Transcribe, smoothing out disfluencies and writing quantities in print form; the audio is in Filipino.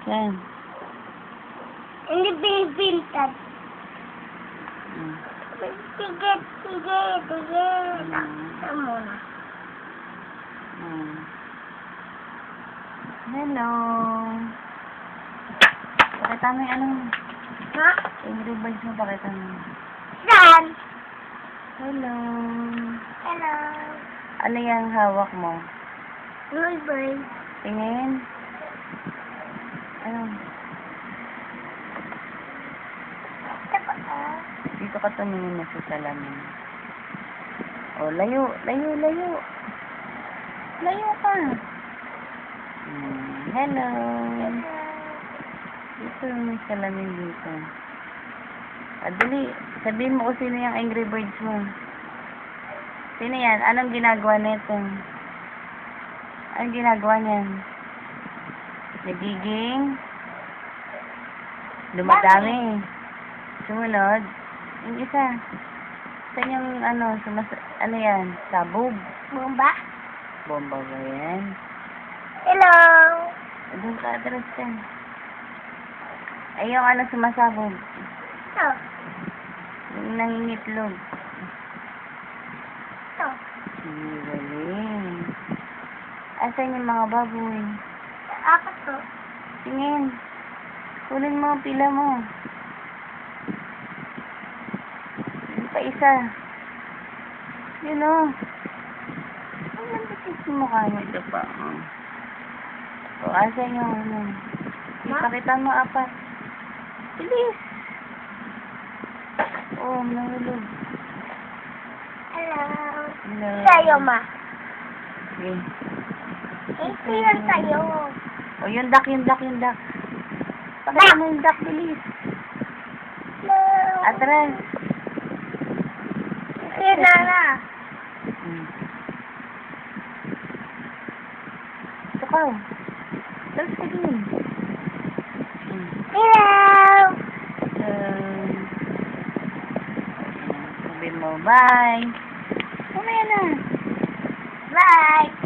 Yan. Hindi binibintad. Mm. Sige. Ito muna. Mm. Hello. Pakita mo yung anong Ha? Angry Birds mo, pakita mo. Saan? Hello. Hello. Ano yung hawak mo? Bluebird. Tingin. Ano? Ito pa oh. Dito ka tumingin na sa salamin. Oh, layo. Layo ka. Hello. Dito may salamin dito. Dali. Sabihin mo kung sino yung Angry Birds mo. Sino yan? Anong ginagawa nito? Anong ginagawa niyan? Nagiging dumadami. Sumunod. Yung isa. Saan yung ano yan? Sabog. Bomba. Bomba ba yan? Hello. Doon ka atras ka. Ay, yung sumasabog. Ito. Yung nangingitlog. Ito. Galing. Asan yung mga baboy? Apat to. Tingin. Kunin mo, pila mo. Yung pa isa. Yun o. Ang mandatis yung mukha mo. Ito pa. O, asan yung ipakita mo apat. Bilis. Oh, nahulog. Hello. Hello. Sa'yo, ma. Okay. Ito yan sa'yo. O, yung duck. Pakita mo yung duck, bilis. Hello. Atras. Ito yan, Nana. Ito ka. Tapos ka din. Hello. Sabihin mo, bye. Mamaya na. Bye.